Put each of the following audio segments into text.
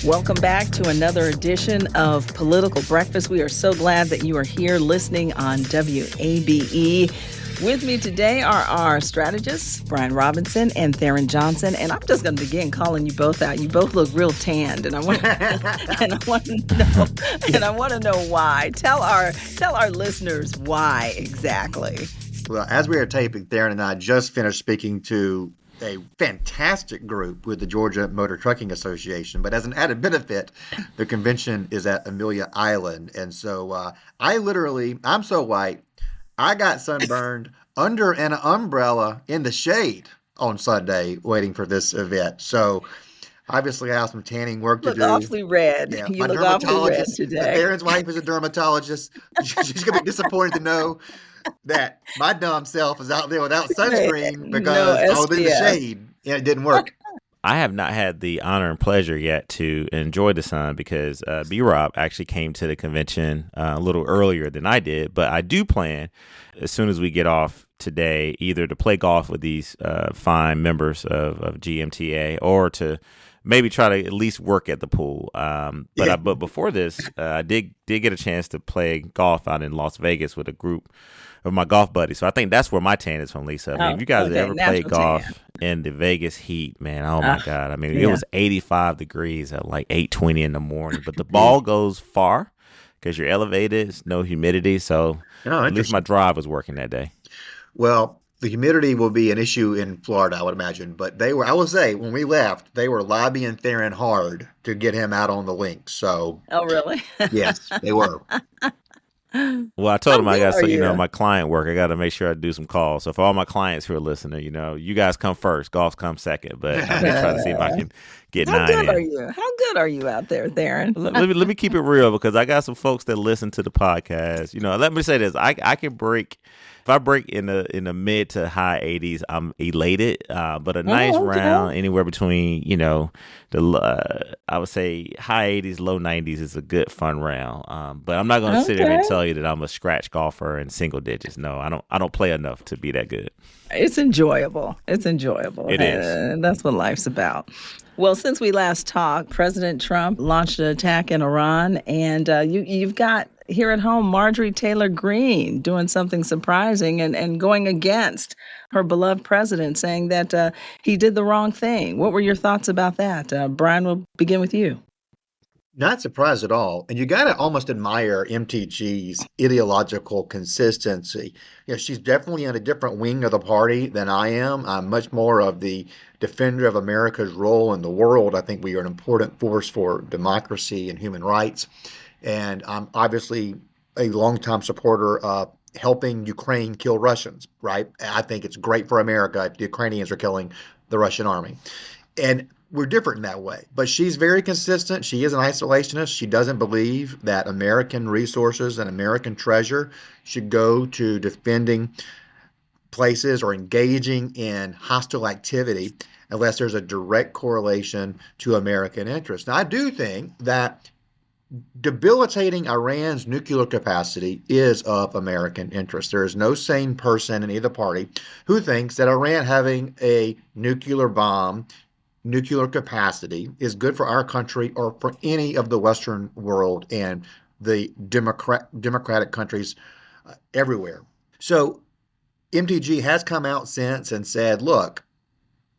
Welcome back to another edition of Political Breakfast. We are so glad that you are here listening on WABE. With me today are our strategists, Brian Robinson and Tharon Johnson. And I'm just going to begin calling you both out. You both look real tanned, and I want to know why. Tell our listeners why exactly. Well, as we are taping, Tharon and I just finished speaking to a fantastic group with the Georgia Motor Trucking Association. But as an added benefit, the convention is at Amelia Island. And so I'm so white, I got sunburned under an umbrella in the shade on Sunday waiting for this event. So obviously I have some tanning work to do. Look awfully red. Yeah, you look awfully red today. Tharon's wife is a dermatologist. She's going to be disappointed to know that my dumb self is out there without sunscreen because I was in the shade and it didn't work. I have not had the honor and pleasure yet to enjoy the sun because B-Rob actually came to the convention a little earlier than I did. But I do plan, as soon as we get off today, either to play golf with these fine members of GMTA or to maybe try to at least work at the pool. But before this, I did get a chance to play golf out in Las Vegas with a group of my golf buddies. So I think that's where my tan is from, Lisa. I mean, if you guys have ever played golf in the Vegas heat, man, oh my God. I mean, it was 85 degrees at like 8:20 in the morning, but the ball goes far because you're elevated. It's no humidity. So at least my drive was working that day. Well, the humidity will be an issue in Florida, I would imagine. But I will say, when we left, they were lobbying Tharon hard to get him out on the links. So, oh, really? Yes, they were. Well, I told him I got my client work. I got to make sure I do some calls. So for all my clients who are listening, you guys come first. Golf comes second. But I'm going to try to see if I can get 9 in. How good are you out there, Tharon? Let me keep it real because I got some folks that listen to the podcast. Let me say this. I can break. If I break in the mid to high 80s, I'm elated. But a nice round anywhere between, I would say high 80s, low 90s is a good fun round. But I'm not going to sit here and tell you that I'm a scratch golfer in single digits. No, I don't play enough to be that good. It's enjoyable. It is. That's what life's about. Well, since we last talked, President Trump launched an attack in Iran, and you've got here at home Marjorie Taylor Greene doing something surprising and going against her beloved president, saying that he did the wrong thing. What were your thoughts about that? Brian, we'll begin with you. Not surprised at all. And you got to almost admire MTG's ideological consistency. She's definitely in a different wing of the party than I am. I'm much more of the defender of America's role in the world. I think we are an important force for democracy and human rights. And I'm obviously a longtime supporter of helping Ukraine kill Russians, right? I think it's great for America if the Ukrainians are killing the Russian army. And we're different in that way. But she's very consistent. She is an isolationist. She doesn't believe that American resources and American treasure should go to defending places or engaging in hostile activity unless there's a direct correlation to American interests. Now, I do think that debilitating Iran's nuclear capacity is of American interest. There is no sane person in either party who thinks that Iran having a nuclear capacity is good for our country or for any of the Western world and the democratic countries everywhere. So MTG has come out since and said, look,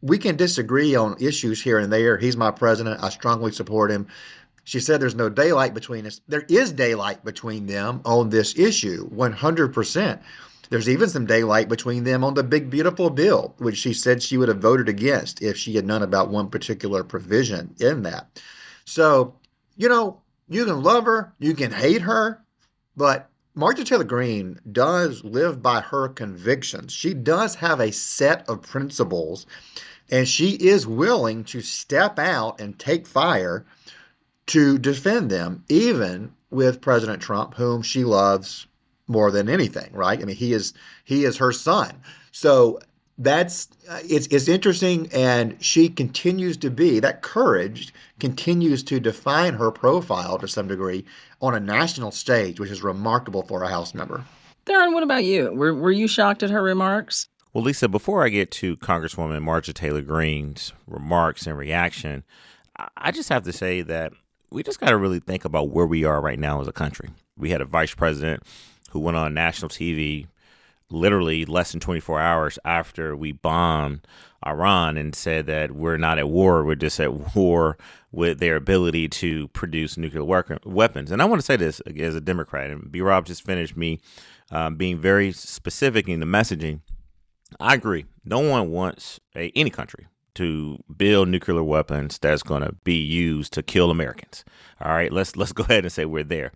we can disagree on issues here and there. He's my president. I strongly support him. She said there's no daylight between us. There is daylight between them on this issue, 100%. There's even some daylight between them on the big, beautiful bill, which she said she would have voted against if she had known about one particular provision in that. So, you can love her, you can hate her, but Marjorie Taylor Greene does live by her convictions. She does have a set of principles, and she is willing to step out and take fire to defend them, even with President Trump, whom she loves more than anything, right? I mean, he is her son. So it's interesting, and she continues to be, that courage continues to define her profile to some degree on a national stage, which is remarkable for a House member. Tharon, what about you? Were you shocked at her remarks? Well, Lisa, before I get to Congresswoman Marjorie Taylor Greene's remarks and reaction, I just have to say that we just got to really think about where we are right now as a country. We had a vice president who went on national TV literally less than 24 hours after we bombed Iran and said that we're not at war. We're just at war with their ability to produce nuclear weapons. And I want to say this as a Democrat, and B. Rob just finished me being very specific in the messaging. I agree. No one wants any country to build nuclear weapons that's going to be used to kill Americans. All right, let's go ahead and say we're there.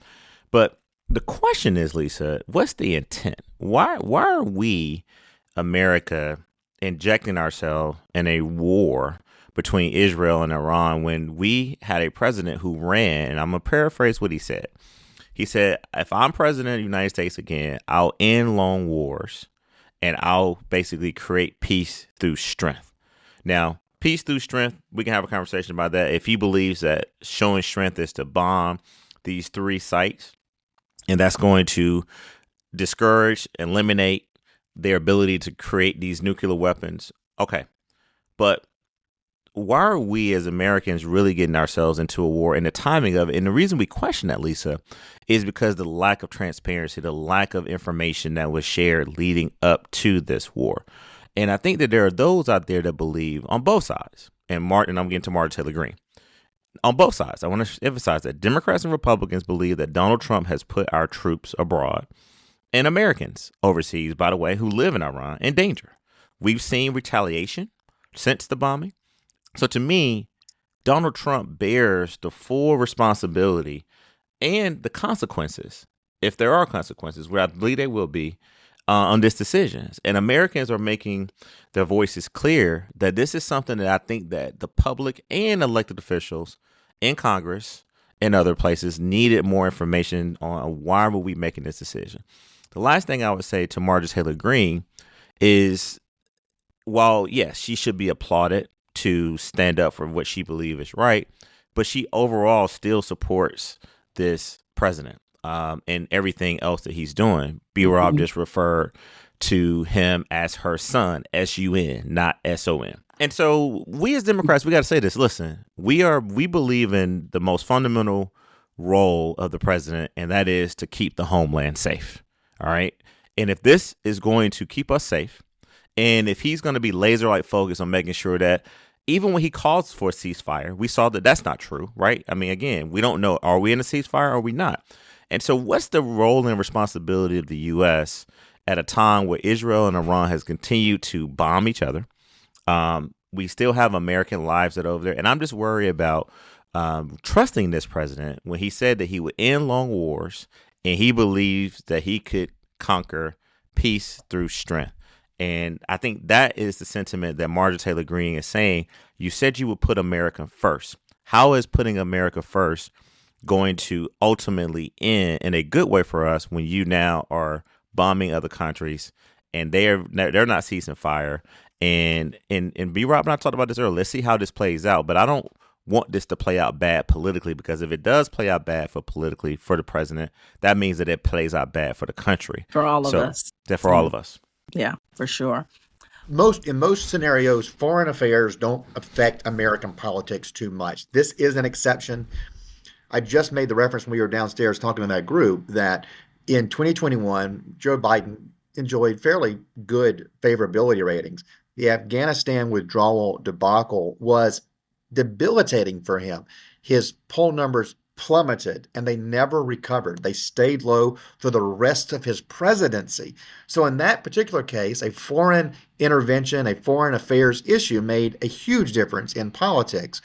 But the question is, Lisa, what's the intent? Why are we, America, injecting ourselves in a war between Israel and Iran when we had a president who ran, and I'm going to paraphrase what he said. He said, if I'm president of the United States again, I'll end long wars and I'll basically create peace through strength. Now, peace through strength, we can have a conversation about that. If he believes that showing strength is to bomb these 3 sites, and that's going to discourage, eliminate their ability to create these nuclear weapons. Okay. But why are we as Americans really getting ourselves into a war and the timing of it? And the reason we question that, Lisa, is because the lack of transparency, the lack of information that was shared leading up to this war. And I think that there are those out there that believe on both sides. And I'm getting to Marjorie Taylor Greene. On both sides, I want to emphasize that Democrats and Republicans believe that Donald Trump has put our troops abroad and Americans overseas, by the way, who live in Iran in danger. We've seen retaliation since the bombing. So to me, Donald Trump bears the full responsibility and the consequences, if there are consequences, where I believe they will be, on this decision. And Americans are making their voices clear that this is something that I think that the public and elected officials in Congress and other places needed more information on. Why were we making this decision? The last thing I would say to Marjorie Taylor Greene is, while, yes, she should be applauded to stand up for what she believes is right, but she overall still supports this president and everything else that he's doing. B. Rob just referred to him as her son, S-U-N, not S-O-N. And so we as Democrats, we got to say this. Listen, we believe in the most fundamental role of the president, and that is to keep the homeland safe. All right. And if this is going to keep us safe, and if he's going to be laser-like focused on making sure that even when he calls for a ceasefire, we saw that that's not true, right? I mean, again, we don't know. Are we in a ceasefire or are we not? And so what's the role and responsibility of the U.S. at a time where Israel and Iran has continued to bomb each other? We still have American lives that are over there. And I'm just worried about trusting this president when he said that he would end long wars and he believes that he could conquer peace through strength. And I think that is the sentiment that Marjorie Taylor Greene is saying. You said you would put America first. How is putting America first going to ultimately end in a good way for us when you now are bombing other countries and they're not ceasing fire? And B. Rob and I talked about this earlier. Let's see how this plays out. But I don't want this to play out bad politically, because if it does play out bad for the president, that means that it plays out bad for the country. For all of us. For all of us. Yeah, for sure. In most scenarios, foreign affairs don't affect American politics too much. This is an exception. I just made the reference when we were downstairs talking to that group that in 2021, Joe Biden enjoyed fairly good favorability ratings. The Afghanistan withdrawal debacle was debilitating for him. His poll numbers plummeted and they never recovered. They stayed low for the rest of his presidency. So in that particular case, a foreign intervention, a foreign affairs issue made a huge difference in politics.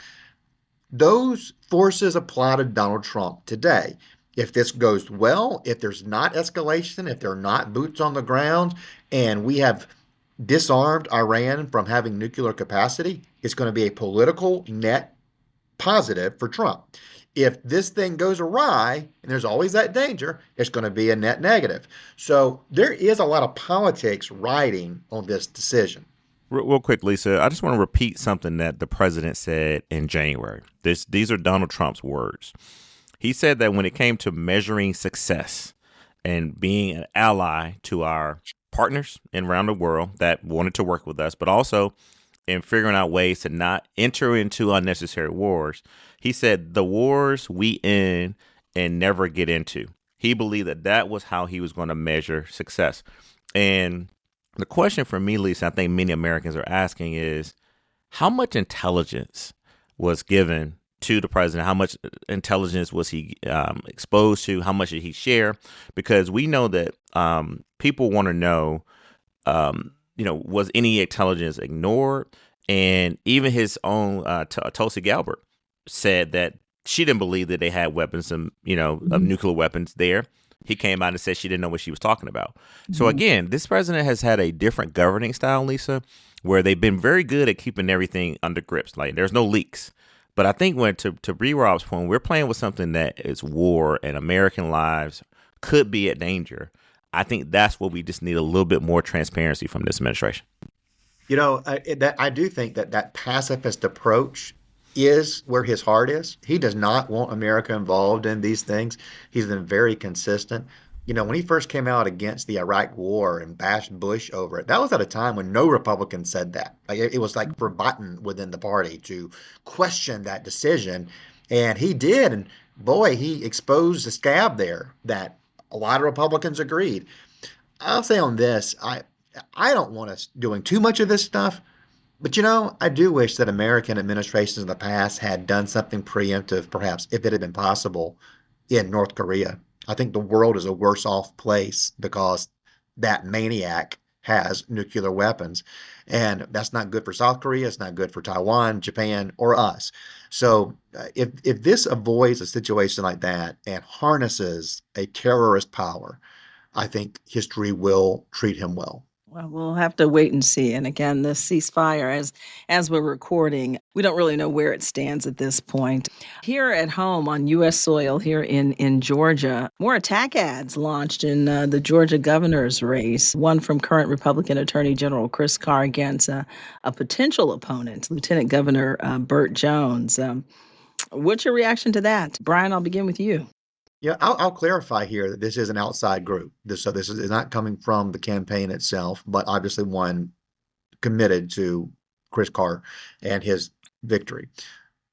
Those forces apply to Donald Trump today. If this goes well, if there's not escalation, if there are not boots on the ground, and we have disarmed Iran from having nuclear capacity, it's going to be a political net positive for Trump. If this thing goes awry, and there's always that danger, it's going to be a net negative. So there is a lot of politics riding on this decision. Real quick, Lisa, I just want to repeat something that the president said in January. These are Donald Trump's words. He said that when it came to measuring success and being an ally to our partners around the world that wanted to work with us, but also and figuring out ways to not enter into unnecessary wars. He said the wars we end and never get into. He believed that that was how he was going to measure success. And the question for me, Lisa, I think many Americans are asking is, how much intelligence was given to the president? How much intelligence was he exposed to? How much did he share? Because we know that people want to know, was any intelligence ignored? And even his own Tulsi Gabbard said that she didn't believe that they had weapons, of nuclear weapons there. He came out and said she didn't know what she was talking about. Mm-hmm. So again, this president has had a different governing style, Lisa, where they've been very good at keeping everything under grips. Like there's no leaks. But I think when to B-Rob's point, we're playing with something that is war and American lives could be at danger. I think that's what we just need a little bit more transparency from this administration. I do think that pacifist approach is where his heart is. He does not want America involved in these things. He's been very consistent. When he first came out against the Iraq war and bashed Bush over it, that was at a time when no Republican said that. Like it was like forgotten within the party to question that decision. And he did. And boy, he exposed the scab there that a lot of Republicans agreed. I'll say on this, I don't want us doing too much of this stuff. But, I do wish that American administrations in the past had done something preemptive, perhaps, if it had been possible, in North Korea. I think the world is a worse off place because that maniac has nuclear weapons. And that's not good for South Korea. It's not good for Taiwan, Japan, or us. So if this avoids a situation like that and harnesses a terrorist power, I think history will treat him well. Well, we'll have to wait and see. And again, the ceasefire, as we're recording, we don't really know where it stands at this point. Here at home on U.S. soil, here in Georgia, more attack ads launched in the Georgia governor's race, one from current Republican Attorney General Chris Carr against a potential opponent, Lieutenant Governor Burt Jones. What's your reaction to that? Brian, I'll begin with you. Yeah, I'll clarify here that this is an outside group. So this is not coming from the campaign itself, but obviously one committed to Chris Carr and his victory.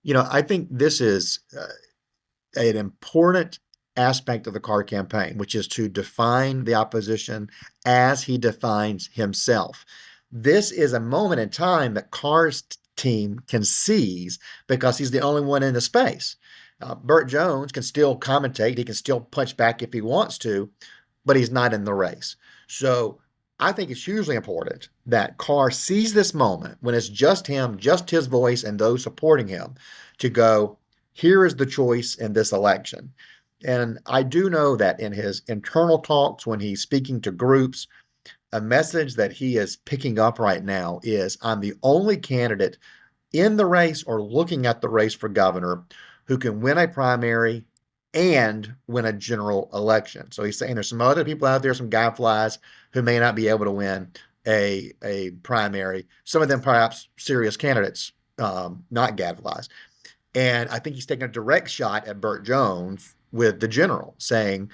I think this is an important aspect of the Carr campaign, which is to define the opposition as he defines himself. This is a moment in time that Carr's team can seize because he's the only one in the space. Burt Jones can still commentate. He can still punch back if he wants to, but he's not in the race. So I think it's hugely important that Carr sees this moment when it's just him, just his voice, and those supporting him to go, here is the choice in this election. And I do know that in his internal talks, when he's speaking to groups, a message that he is picking up right now is, I'm the only candidate in the race or looking at the race for governor who can win a primary and win a general election. So he's saying there's some other people out there, some gadflies, who may not be able to win a primary. Some of them perhaps serious candidates, not gadflies. And I think he's taking a direct shot at Burt Jones with the general, saying,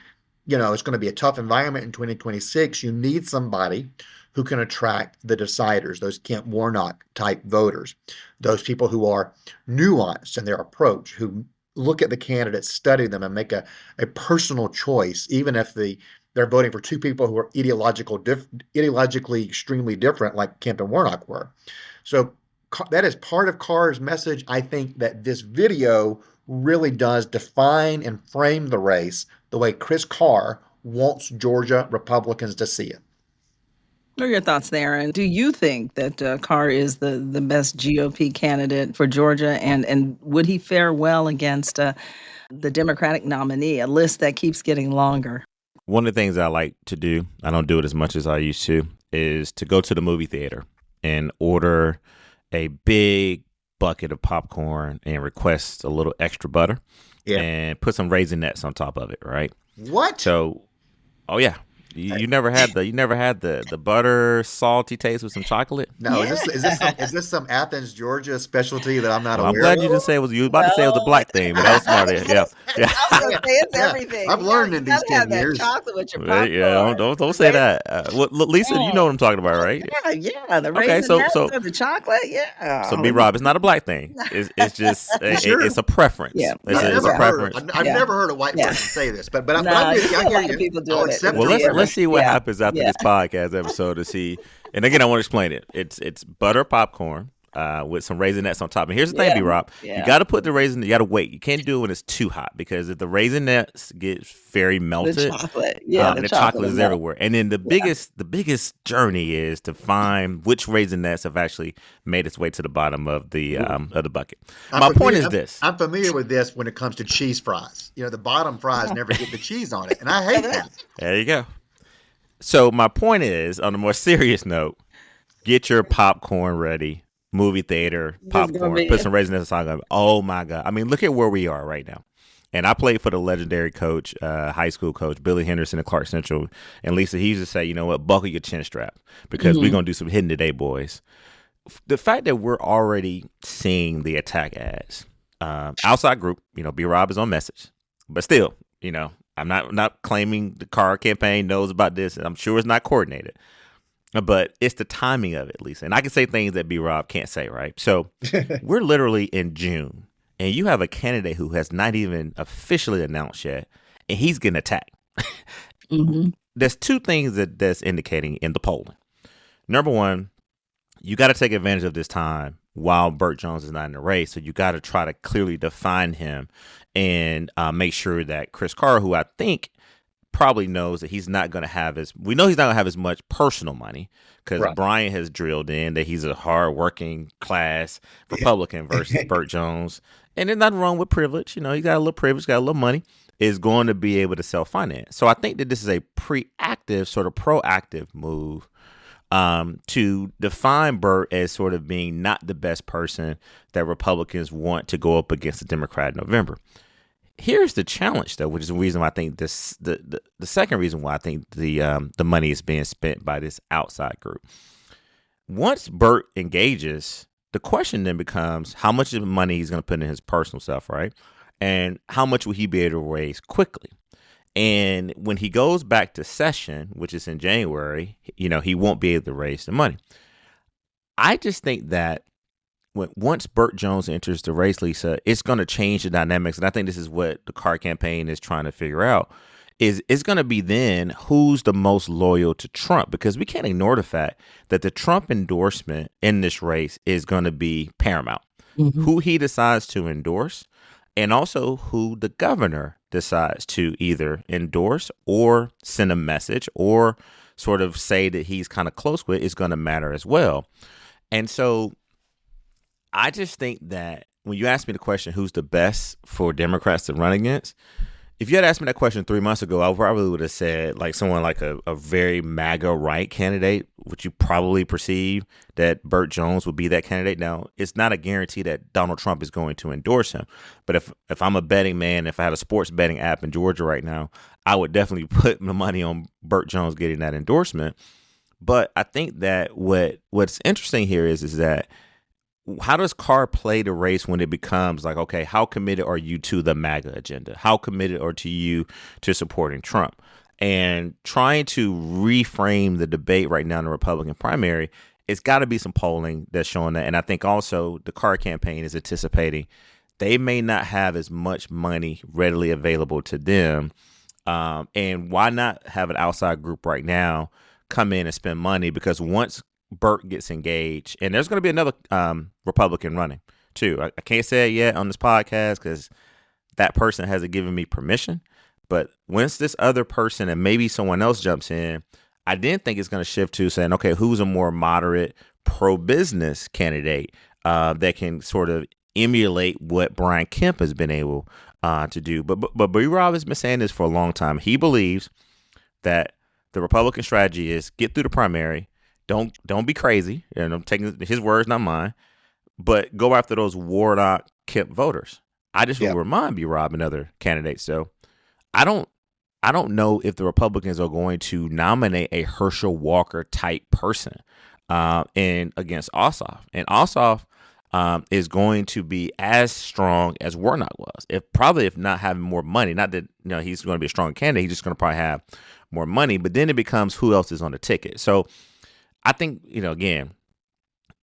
it's going to be a tough environment in 2026. You need somebody who can attract the deciders, those Kent Warnock type voters, those people who are nuanced in their approach, who look at the candidates, study them, and make a personal choice, even if they're voting for two people who are ideologically extremely different, like Kent and Warnock were. So that is part of Carr's message. I think that this video really does define and frame the race the way Chris Carr wants Georgia Republicans to see it. What are your thoughts there? And do you think that Carr is the best GOP candidate for Georgia? And would he fare well against the Democratic nominee, a list that keeps getting longer? One of the things I like to do, I don't do it as much as I used to, is to go to the movie theater and order a big bucket of popcorn and request a little extra butter and put some Raisinets on top of it, right? What? So, oh yeah. You never had the butter salty taste with some chocolate? No, Yeah. is this some Athens, Georgia specialty that I'm not Well, I'm aware glad you of? didn't say it was. You were about to say it was a No, black thing, but that was smart. Yeah, yeah. I was gonna say it's Yeah, everything. I've learned in You these gotta have 10 that years. chocolate with your Right, yeah, popcorn. don't The say raisin, that. Look, Lisa, you know what I'm talking about, right? yeah, the Okay, so raisinets or the chocolate, yeah. B Rob, it's not a black thing. It's just You sure? it's a preference. Yeah, It's I've yeah, a never yeah, heard. preference. I've yeah, never heard a white yeah. person say this, but I'm Nah, you with you. see I a hear lot of you. people I'll doing it. accept It's Well, your weird. let's preference. see what Yeah, happens after yeah. this podcast episode to see. And again, I want to explain it. It's butter popcorn with some raisinets on top. And here's the thing, Yeah, B Rob, you yeah. got to put the raisin. You got to wait. You can't do it when it's too hot because if the raisinets get very The melted, chocolate. Yeah, and the the chocolate chocolate is milk. everywhere. And then the biggest journey is to find which raisinets have actually made its way to the bottom of the bucket. My point is this. I'm familiar with this when it comes to cheese fries. The bottom fries never get the cheese on it, and I hate that. There you go. So my point is, on a more serious note, get your popcorn ready. Movie theater, This gonna popcorn, be put some raisins on it. Oh my God. I mean, look at where we are right now. And I played for the legendary coach, high school coach, Billy Henderson at Clark Central. And Lisa, he used to say, you know what, buckle your chin strap because we're going to do some hitting today, boys. The fact that we're already seeing the attack ads, outside group, B Rob is on message, but still, I'm not claiming the Carr campaign knows about this. And I'm sure it's not coordinated. But it's the timing of it, Lisa. And I can say things that B Rob can't say, right? So we're literally in June, and you have a candidate who has not even officially announced yet, and he's getting attacked. There's two things that's indicating in the polling. Number one, you got to take advantage of this time while Burt Jones is not in the race. So you got to try to clearly define him and make sure that Chris Carr, who I think probably knows that he's not going to have as much personal money because Right. Brian has drilled in that he's a hard-working class Republican versus Burt Jones. And there's nothing wrong with privilege. He got a little privilege, got a little money, is going to be able to self-finance. So I think that this is a proactive move to define Burt as sort of being not the best person that Republicans want to go up against the Democrat in November. Here's the challenge, though, which is the reason why I think this the second reason why I think the money is being spent by this outside group. Once Burt engages, the question then becomes how much of the money he's going to put in his personal stuff, right? And how much will he be able to raise quickly? And when he goes back to session, which is in January, he won't be able to raise the money. I just think that once Burt Jones enters the race, Lisa, it's going to change the dynamics. And I think this is what the Carr campaign is trying to figure out. It's going to be then who's the most loyal to Trump, because we can't ignore the fact that the Trump endorsement in this race is going to be paramount. Who he decides to endorse and also who the governor decides to either endorse or send a message or sort of say that he's kind of close with is going to matter as well. And so I just think that when you ask me the question, who's the best for Democrats to run against? If you had asked me that question 3 months ago, I probably would have said like someone like a very MAGA right candidate, which you probably perceive that Burt Jones would be that candidate. Now, it's not a guarantee that Donald Trump is going to endorse him. But if I'm a betting man, if I had a sports betting app in Georgia right now, I would definitely put the money on Burt Jones getting that endorsement. But I think that what's interesting here is that how does Carr play the race when it becomes like, okay, how committed are you to the MAGA agenda? How committed are you to supporting Trump? And trying to reframe the debate right now in the Republican primary, it's got to be some polling that's showing that. And I think also the Carr campaign is anticipating they may not have as much money readily available to them. And why not have an outside group right now come in and spend money? Because once Burt gets engaged, and there's going to be another Republican running too. I can't say it yet on this podcast because that person hasn't given me permission. But once this other person and maybe someone else jumps in, I didn't think it's going to shift to saying, okay, who's a more moderate pro-business candidate that can sort of emulate what Brian Kemp has been able to do. But B. Rob has been saying this for a long time. He believes that the Republican strategy is get through the primary. Don't be crazy. And I'm taking his words, not mine. But go after those Warnock Kemp voters. I just will remind B. Rob and other candidates. So I don't I don't know if the Republicans are going to nominate a Herschel Walker type person in against Ossoff. And Ossoff is going to be as strong as Warnock was. If not having more money, not that he's going to be a strong candidate, he's just going to probably have more money. But then it becomes who else is on the ticket. So I think again,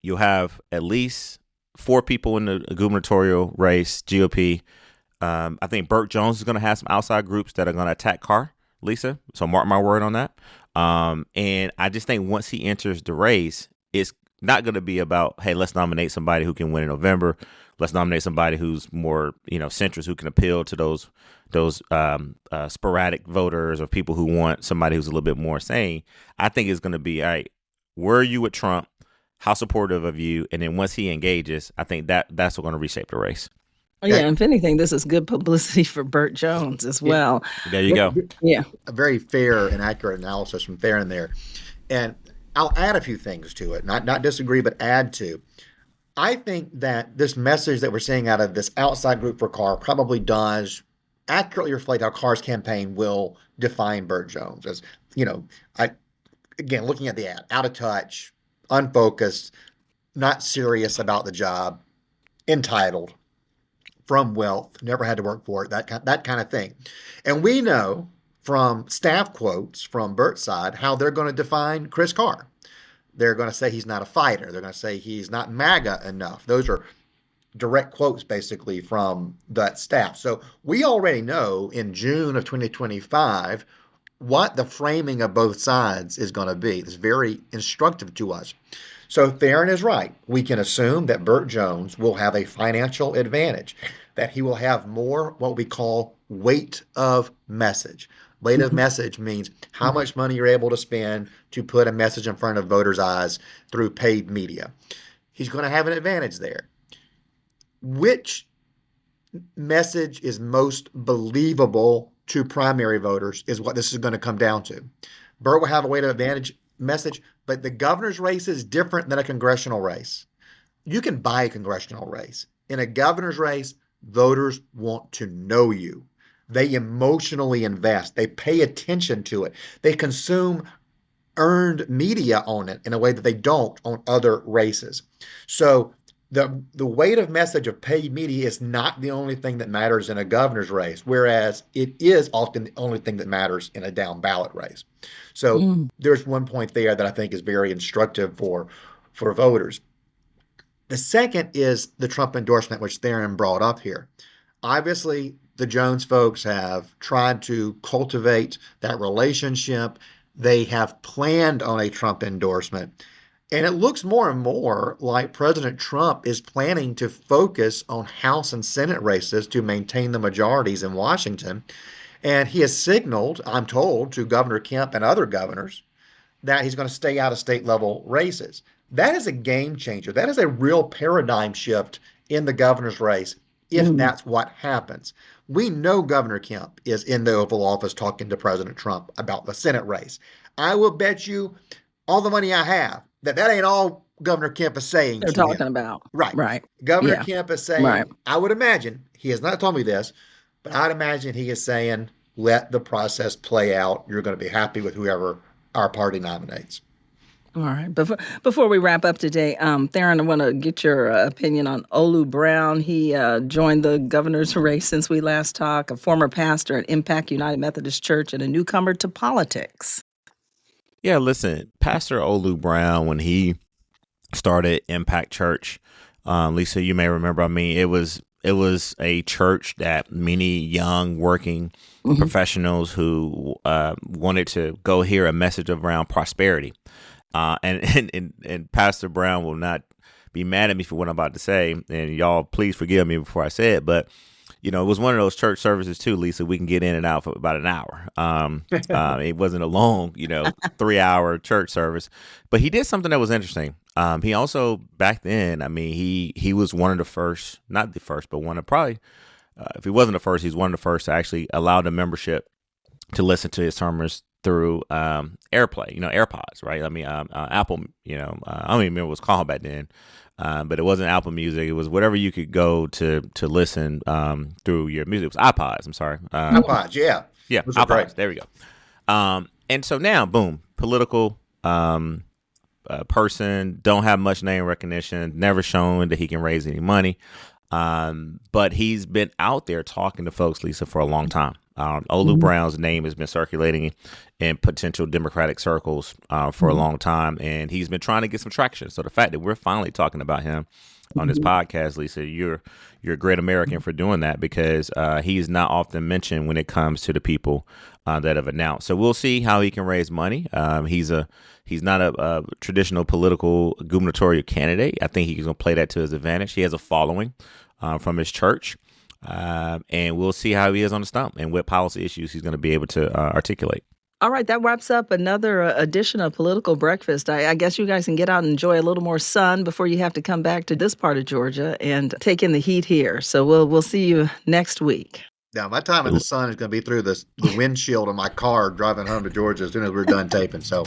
you'll have at least 4 people in the gubernatorial race, GOP. I think Burt Jones is going to have some outside groups that are going to attack Carr, Lisa. So mark my word on that. And I just think once he enters the race, it's not going to be about, hey, let's nominate somebody who can win in November. Let's nominate somebody who's more, centrist, who can appeal to those sporadic voters or people who want somebody who's a little bit more sane. I think it's going to be, all right, where are you with Trump? How supportive of you? And then once he engages, I think that's what's going to reshape the race. Yeah, if anything, this is good publicity for Burt Jones as well. There you go. Yeah. A very fair and accurate analysis from Tharon there. And I'll add a few things to it, not disagree, but add to. I think that this message that we're seeing out of this outside group for Carr probably does accurately reflect how Carr's campaign will define Burt Jones. As again, looking at the ad, out of touch, unfocused, not serious about the job, entitled, from wealth, never had to work for it, that kind of thing. And we know from staff quotes from Burt's side how they're going to define Chris Carr. They're going to say he's not a fighter. They're going to say he's not MAGA enough. Those are direct quotes basically from that staff. So we already know in June of 2025 what the framing of both sides is going to be. It's very instructive to us. So Tharon is right. We can assume that Burt Jones will have a financial advantage, that he will have more what we call weight of message. Weight of message means how much money you're able to spend to put a message in front of voters' eyes through paid media. He's going to have an advantage there. Which message is most believable to primary voters is what this is going to come down to. Burt will have a weight of advantage message, but the governor's race is different than a congressional race. You can buy a congressional race. In a governor's race, voters want to know you. They emotionally invest. They pay attention to it. They consume earned media on it in a way that they don't on other races. So the weight of message of paid media is not the only thing that matters in a governor's race, whereas it is often the only thing that matters in a down ballot race. So there's one point there that I think is very instructive for voters. The second is the Trump endorsement, which Tharon brought up here. Obviously, the Jones folks have tried to cultivate that relationship. They have planned on a Trump endorsement. And it looks more and more like President Trump is planning to focus on House and Senate races to maintain the majorities in Washington. And he has signaled, I'm told, to Governor Kemp and other governors that he's going to stay out of state level races. That is a game changer. That is a real paradigm shift in the governor's race if that's what happens. We know Governor Kemp is in the Oval Office talking to President Trump about the Senate race. I will bet you all the money I have that ain't all Governor Kemp is saying. They're talking about. Right. Governor Kemp is saying, I would imagine, he has not told me this, but I'd imagine he is saying, let the process play out. You're going to be happy with whoever our party nominates. All right. Before we wrap up today, Tharon, I want to get your opinion on Olu Brown. He joined the governor's race since we last talked, a former pastor at Impact United Methodist Church and a newcomer to politics. Yeah, listen, Pastor Olu Brown, when he started Impact Church, Lisa, you may remember, it was a church that many young working professionals who wanted to go hear a message around prosperity. And Pastor Brown will not be mad at me for what I'm about to say. And y'all, please forgive me before I say it. But, it was one of those church services, too, Lisa. We can get in and out for about an hour. It wasn't a long, 3-hour church service. But he did something that was interesting. He also, back then, he was one of the first, not the first, but one of probably, if he wasn't the first, he's one of the first to actually allow the membership to listen to his sermons through AirPlay, AirPods, right? Apple, I don't even remember what it was called back then, but it wasn't Apple Music. It was whatever you could go to listen through your music. It was iPods, I'm sorry. iPods, yeah. Yeah, Those are outliers. great. There we go. And so now, boom, political person, don't have much name recognition, never shown that he can raise any money. But he's been out there talking to folks, Lisa, for a long time. Olu Brown's name has been circulating in potential Democratic circles for a long time, and he's been trying to get some traction. So the fact that we're finally talking about him on this podcast, Lisa, you're a great American for doing that, because he's not often mentioned when it comes to the people that have announced. So we'll see how he can raise money. He's not a traditional political gubernatorial candidate. I think he's going to play that to his advantage. He has a following from his church. And we'll see how he is on the stump and what policy issues he's going to be able to articulate. All right, that wraps up another edition of Political Breakfast. I guess you guys can get out and enjoy a little more sun before you have to come back to this part of Georgia and take in the heat here. So we'll see you next week. Now, my time in the sun is going to be through the windshield of my car driving home to Georgia as soon as we're done taping. So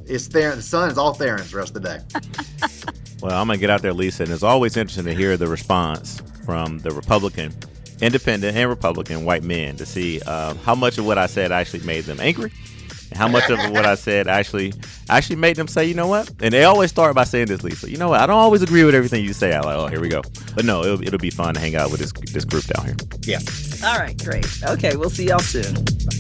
it's there. The sun is all Tharon's the rest of the day. Well, I'm going to get out there, Lisa, and it's always interesting to hear the response from the Republican, independent and Republican white men to see how much of what I said actually made them angry, and how much of what I said actually made them say, you know what? And they always start by saying this, Lisa, you know what? I don't always agree with everything you say. I'm like, oh, here we go. But no, it'll be fun to hang out with this group down here. Yeah. All right, great. Okay, we'll see y'all soon. Bye.